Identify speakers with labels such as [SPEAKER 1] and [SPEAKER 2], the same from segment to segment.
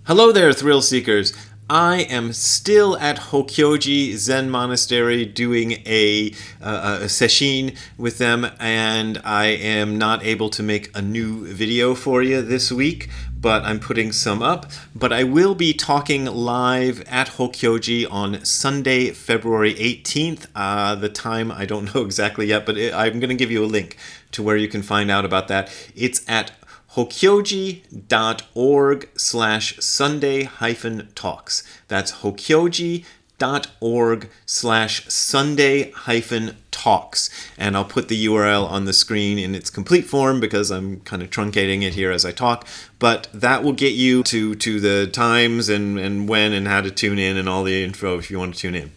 [SPEAKER 1] Hello there, thrill seekers. I am still at Hokyoji Zen Monastery doing a sesshin with them, and I am not able to make a new video for you this week, but I'm putting some up. But I will be talking live at Hokyoji on Sunday, February 18th. The time I don't know exactly yet, but I'm going to give you a link to where you can find out about that. It's at hokyoji.org/Sunday-talks. That's hokyoji.org/Sunday-talks. And I'll put the URL on the screen in its complete form because I'm kind of truncating it here as I talk. But that will get you to the times and when and how to tune in and all the info if you want to tune in.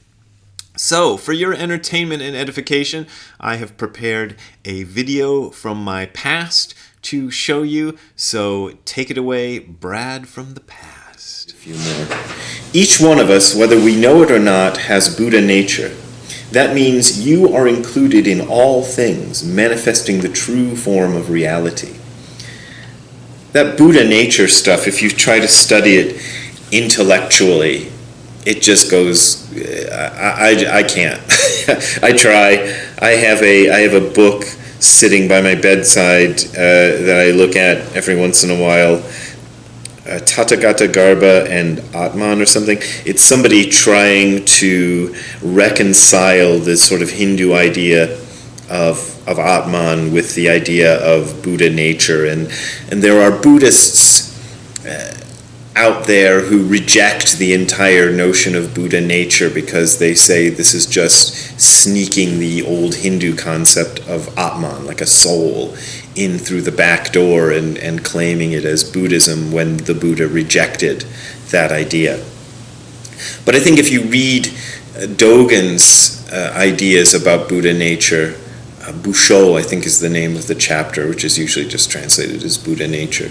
[SPEAKER 1] So, for your entertainment and edification, I have prepared a video from my past to show you. So take it away, Brad from the past.
[SPEAKER 2] A few more. Each one of us, whether we know it or not, has Buddha nature. That means you are included in all things, manifesting the true form of reality. That Buddha nature stuff, if you try to study it intellectually, it just goes, I can't. I try. I have a book sitting by my bedside that I look at every once in a while, Tathagata Garbha and Atman or something. It's somebody trying to reconcile this sort of Hindu idea of Atman with the idea of Buddha nature. And there are Buddhists out there who reject the entire notion of Buddha nature because they say this is just sneaking the old Hindu concept of Atman, like a soul, in through the back door and claiming it as Buddhism when the Buddha rejected that idea. But I think if you read Dogen's ideas about Buddha nature, Busho, I think is the name of the chapter, which is usually just translated as Buddha nature.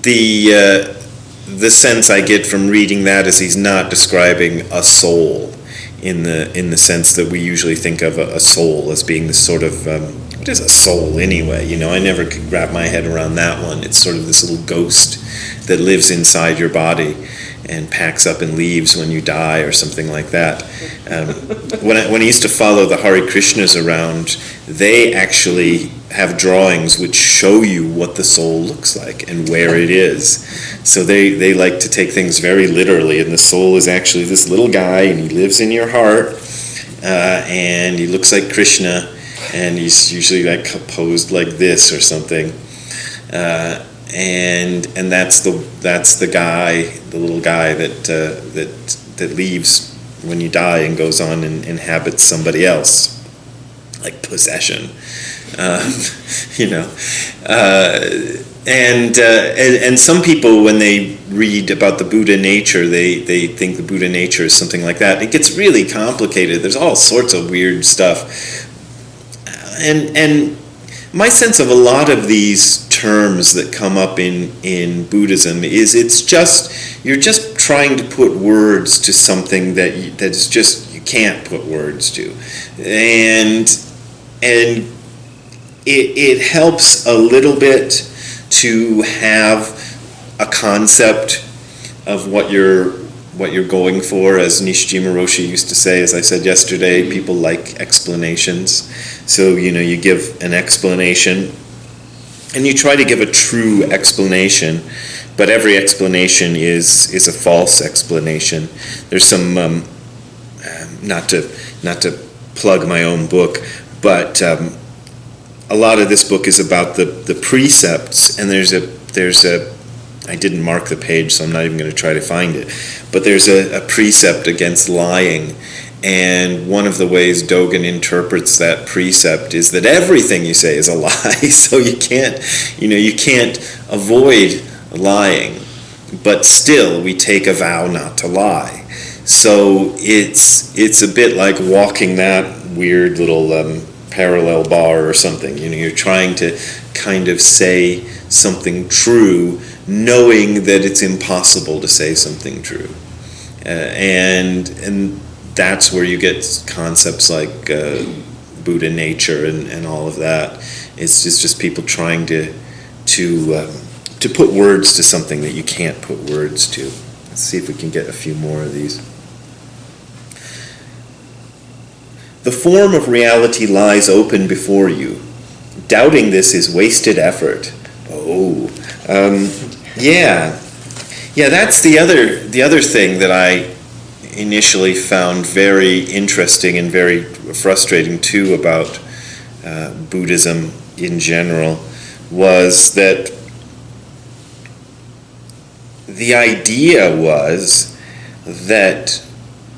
[SPEAKER 2] The sense I get from reading that is he's not describing a soul in the sense that we usually think of a soul as being this sort of what is a soul anyway? You know, I never could wrap my head around that one. It's sort of this little ghost that lives inside your body and packs up and leaves when you die or something like that. When I used to follow the Hare Krishnas around, they actually have drawings which show you what the soul looks like and where it is. So they like to take things very literally, and the soul is actually this little guy, and he lives in your heart, and he looks like Krishna, and he's usually like posed like this or something. And that's the guy, the little guy that leaves when you die and goes on and inhabits somebody else, like possession, and some people, when they read about the Buddha nature, they think the Buddha nature is something like that. It gets really complicated. There's all sorts of weird stuff, and my sense of a lot of these terms that come up in Buddhism is you're just trying to put words to something that's just you can't put words to, and it helps a little bit to have a concept of what you're going for. As Nishijima Roshi used to say, as I said yesterday, people like explanations. So, you give an explanation, and you try to give a true explanation, but every explanation is a false explanation. There's some, not to plug my own book, but a lot of this book is about the precepts, and there's a I didn't mark the page, so I'm not even going to try to find it, but there's a precept against lying. And one of the ways Dogen interprets that precept is that everything you say is a lie. So you can't avoid lying, but still we take a vow not to lie. So it's a bit like walking that weird little parallel bar or something. You're trying to kind of say something true, knowing that it's impossible to say something true, and that's where you get concepts like Buddha nature and all of that. It's just people trying to to put words to something that you can't put words to. Let's see if we can get a few more of these. The form of reality lies open before you. Doubting this is wasted effort. Oh, yeah. That's the other thing that I initially found very interesting and very frustrating too about Buddhism in general, was that the idea was that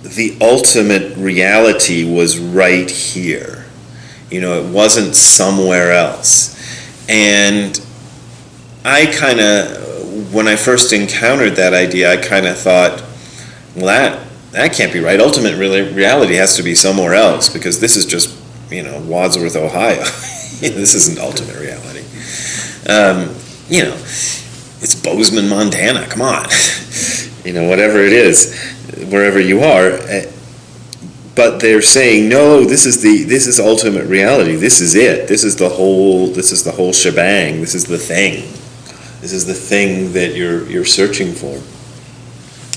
[SPEAKER 2] the ultimate reality was right here. It wasn't somewhere else. And I kind of, when I first encountered that idea, I kind of thought, well, that can't be right. Ultimate reality has to be somewhere else, because this is just, Wadsworth, Ohio. This isn't ultimate reality. It's Bozeman, Montana. Come on. Whatever it is, wherever you are. But they're saying, no, this is ultimate reality. This is it. This is the whole shebang. This is the thing. This is the thing that you're searching for,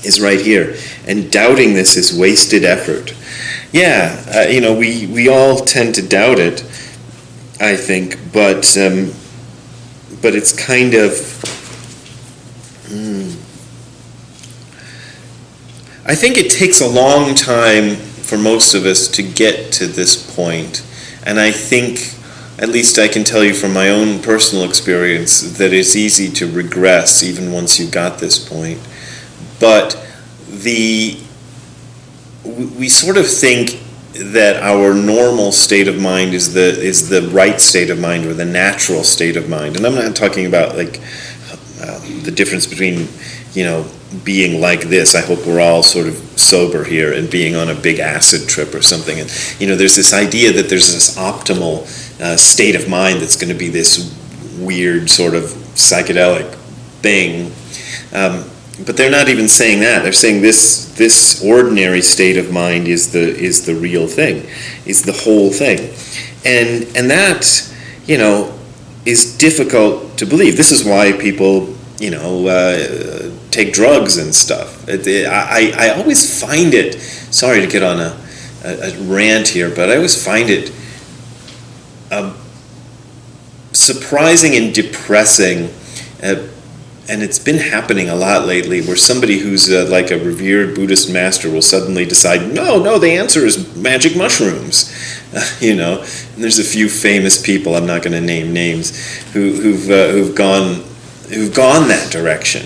[SPEAKER 2] is right here. And doubting this is wasted effort. Yeah, we all tend to doubt it, I think, but it's kind of, I think it takes a long time for most of us to get to this point, and I think, at least I can tell you from my own personal experience, that it's easy to regress even once you got this point. But we sort of think that our normal state of mind is the right state of mind, or the natural state of mind. And I'm not talking about like the difference between being like this. I hope we're all sort of sober here, and being on a big acid trip or something. And there's this idea that there's this optimal state of mind that's going to be this weird sort of psychedelic thing. But they're not even saying that. They're saying this ordinary state of mind is the real thing, is the whole thing, and that is difficult to believe. This is why people take drugs and stuff. I always find it. Sorry to get on a rant here, but I always find it surprising and depressing. And it's been happening a lot lately, where somebody who's like a revered Buddhist master will suddenly decide, no, the answer is magic mushrooms. And there's a few famous people, I'm not going to name names, who've gone that direction.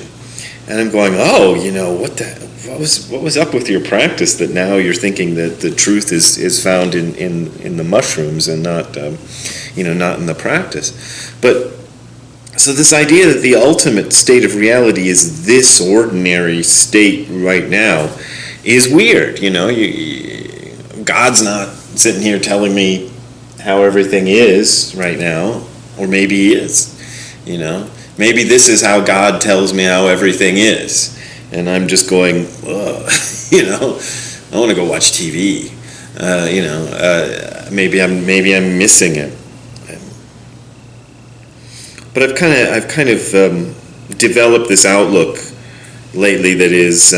[SPEAKER 2] And I'm going, what was up with your practice that now you're thinking that the truth is found in the mushrooms and not not in the practice. But so this idea that the ultimate state of reality is this ordinary state right now is weird. God's not sitting here telling me how everything is right now, or maybe he is. Maybe this is how God tells me how everything is, and I'm just going, I want to go watch TV. Maybe I'm missing it. But I've kind of developed this outlook lately that is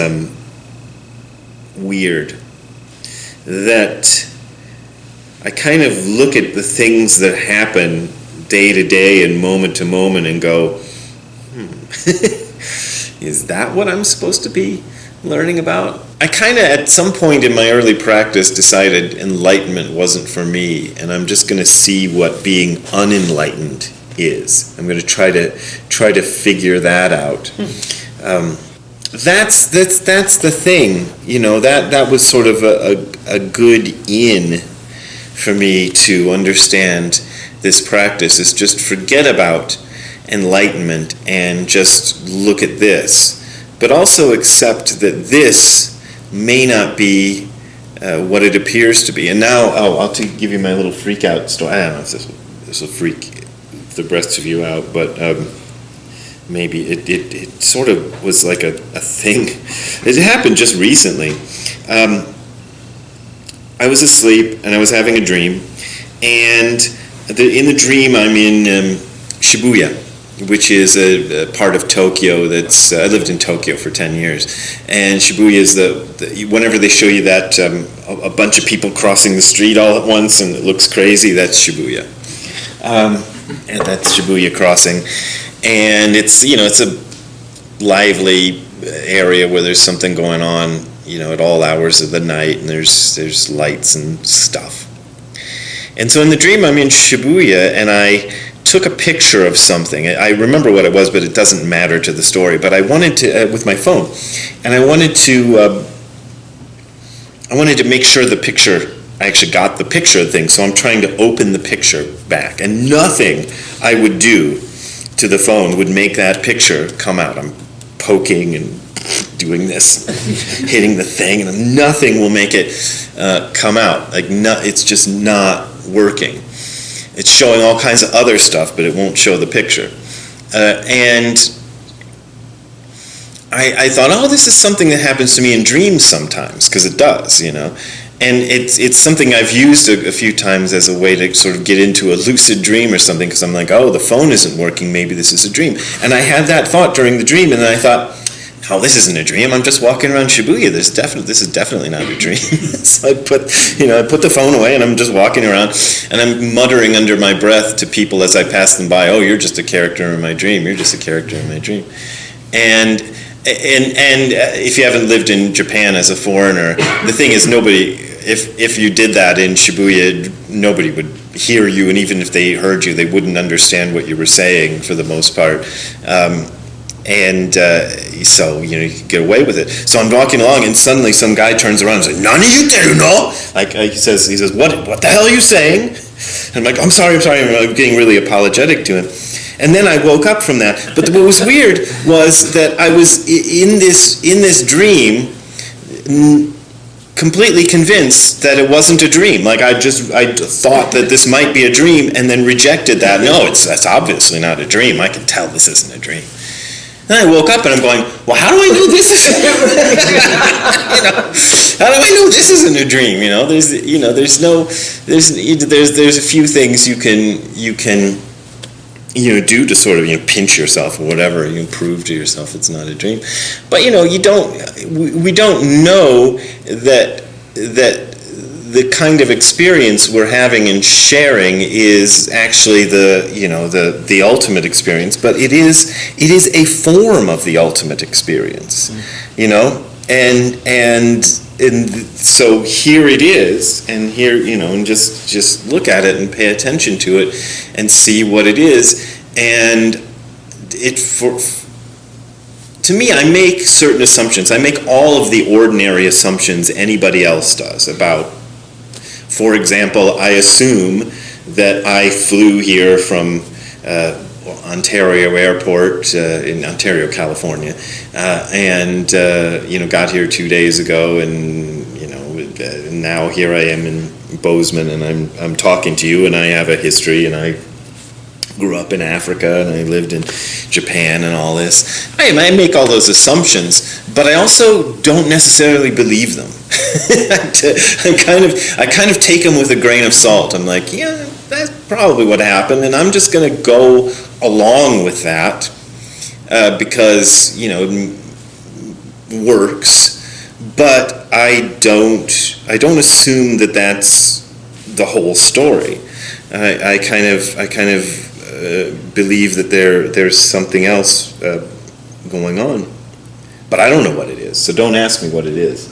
[SPEAKER 2] weird. That I kind of look at the things that happen day to day and moment to moment and go, is that what I'm supposed to be learning about? I kind of, at some point in my early practice, decided enlightenment wasn't for me, and I'm just going to see what being unenlightened is. I'm going to try to figure that out. That's the thing. That was sort of a good in for me to understand this practice, is just forget about enlightenment and just look at this, but also accept that this may not be what it appears to be. And now, I'll give you my little freak out story. I don't know if this will freak the rest of you out, but maybe it sort of was like a thing. It happened just recently. I was asleep and I was having a dream, and in the dream I'm in Shibuya, which is a part of Tokyo that's, I lived in Tokyo for 10 years, and Shibuya is whenever they show you that, a bunch of people crossing the street all at once and it looks crazy, that's Shibuya. And that's Shibuya Crossing. And it's, it's a lively area where there's something going on, at all hours of the night, and there's lights and stuff. And so in the dream I'm in Shibuya, and I took a picture of something. I remember what it was, but it doesn't matter to the story. But I wanted to, with my phone, and I wanted to make sure the picture, I actually got the picture of things, so I'm trying to open the picture back, and nothing I would do to the phone would make that picture come out. I'm poking and doing this, hitting the thing, and nothing will make it come out. It's just not working. It's showing all kinds of other stuff, but it won't show the picture. And I thought, oh, this is something that happens to me in dreams sometimes, because it does, And it's something I've used a few times as a way to sort of get into a lucid dream or something, because I'm like, oh, the phone isn't working, maybe this is a dream. And I had that thought during the dream, and then I thought, oh, this isn't a dream. I'm just walking around Shibuya. This is definitely not a dream. So I put the phone away, and I'm just walking around, and I'm muttering under my breath to people as I pass them by, oh, you're just a character in my dream. You're just a character in my dream. And if you haven't lived in Japan as a foreigner, the thing is, if you did that in Shibuya, nobody would hear you, and even if they heard you, they wouldn't understand what you were saying for the most part. So you could get away with it. So I'm walking along, and suddenly some guy turns around and says, "Nani yutteru no?" Like he says, "What the hell are you saying?" And I'm like, "I'm sorry." I'm getting really apologetic to him. And then I woke up from that. But what was weird was that I was in this dream, completely convinced that it wasn't a dream. Like I thought that this might be a dream, and then rejected that. No, that's obviously not a dream. I can tell this isn't a dream. Then I woke up and I'm going, well, how do I know this isn't how do I know this isn't a dream? There's a few things you can do to sort of pinch yourself or whatever, prove to yourself it's not a dream. But we don't know that the kind of experience we're having and sharing is actually the ultimate experience, but it is a form of the ultimate experience, and so here it is, and here and just look at it and pay attention to it and see what it is. And to me, I make certain assumptions. I make all of the ordinary assumptions anybody else does about. For example, I assume that I flew here from Ontario Airport in Ontario, California, and got here 2 days ago, and now here I am in Bozeman, and I'm talking to you, and I have a history, and I grew up in Africa, and I lived in Japan, and all this. I make all those assumptions, but I also don't necessarily believe them. I kind of take them with a grain of salt. I'm like, yeah, that's probably what happened, and I'm just going to go along with that because it works. But I don't assume that that's the whole story. I kind of believe that there's something else going on, but I don't know what it is. So don't ask me what it is.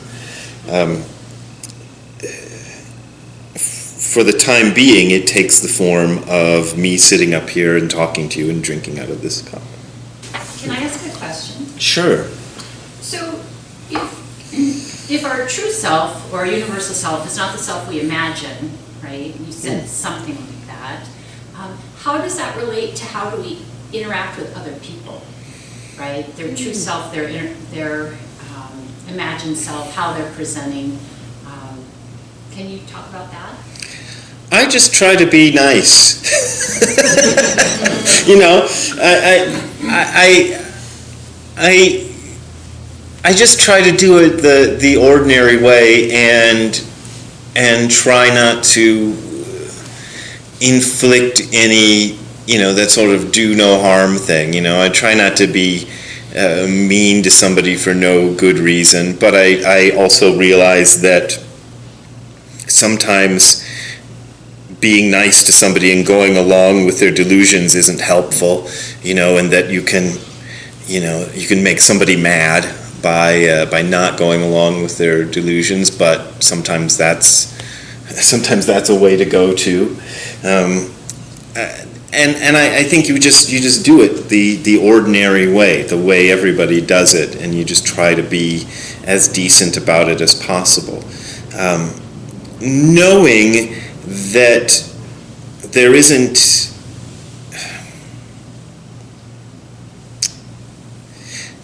[SPEAKER 2] For the time being, it takes the form of me sitting up here and talking to you and drinking out of this cup.
[SPEAKER 3] Can I ask a question?
[SPEAKER 2] Sure.
[SPEAKER 3] So, if our true self or universal self is not the self we imagine, right? You said something like that. How does that relate to how do we interact with other people, right? Their true self, their imagined self, how they're presenting. Can you talk about that?
[SPEAKER 2] I just try to be nice. I just try to do it the ordinary way and try not to inflict any that sort of do no harm thing. I try not to be mean to somebody for no good reason, but I also realize that sometimes being nice to somebody and going along with their delusions isn't helpful, and that you can make somebody mad by not going along with their delusions, but sometimes that's a way to go too. And I think you just do it the ordinary way, the way everybody does it, and you just try to be as decent about it as possible, knowing that there isn't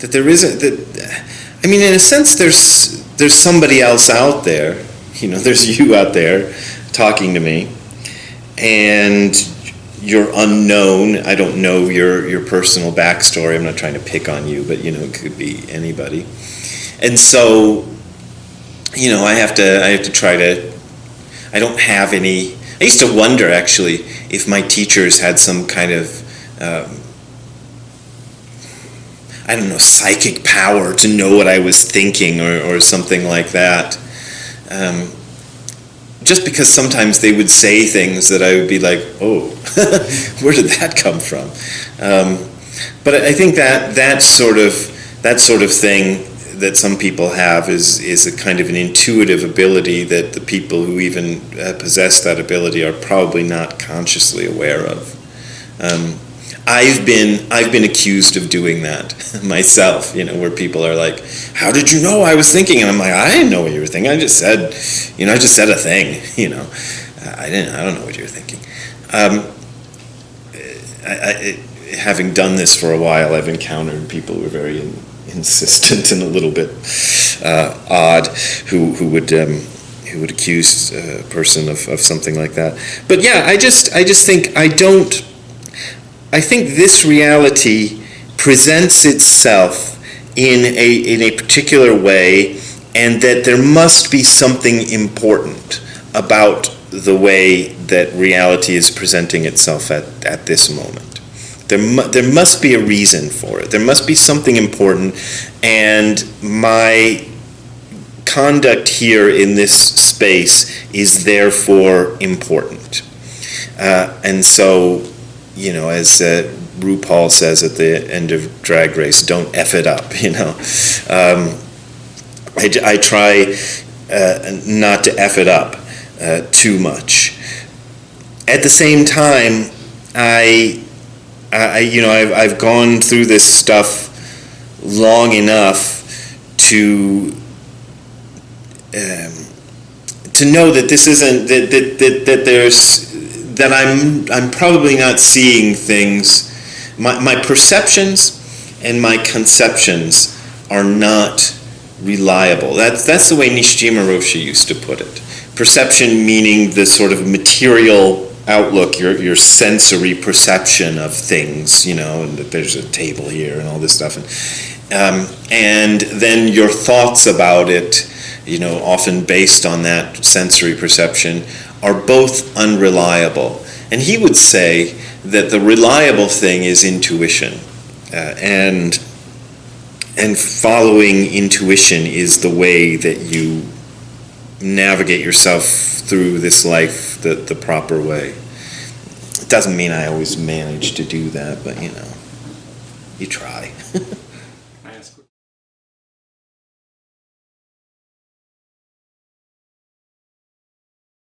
[SPEAKER 2] in a sense there's somebody else out there, there's you out there talking to me, and you're unknown. I don't know your personal backstory. I'm not trying to pick on you, but it could be anybody. And so, I have to try to. I don't have any. I used to wonder actually if my teachers had some kind of psychic power to know what I was thinking or something like that. Just because sometimes they would say things that I would be like, oh, where did that come from? But I think that sort of thing that some people have is a kind of an intuitive ability that the people who even possess that ability are probably not consciously aware of. I've been accused of doing that myself, where people are like, how did you know I was thinking? And I'm like, I didn't know what you were thinking. I just said a thing, I don't know what you were thinking. Having done this for a while, I've encountered people who are very insistent and a little bit odd, who would accuse a person of something like that. But yeah, I just think I think this reality presents itself in a particular way, and that there must be something important about the way that reality is presenting itself at this moment. There must be a reason for it. There must be something important, and my conduct here in this space is therefore important. And so, as RuPaul says at the end of Drag Race, don't F it up, I try not to F it up too much. At the same time, I've gone through this stuff long enough to know that this isn't that I'm probably not seeing things. My perceptions and my conceptions are not reliable. That's the way Nishijima Roshi used to put it. Perception meaning the sort of material outlook, your sensory perception of things, and that there's a table here and all this stuff, and then your thoughts about it, often based on that sensory perception, are both unreliable. And he would say that the reliable thing is intuition, and following intuition is the way that you navigate yourself through this life the proper way. It doesn't mean I always manage to do that, but you try.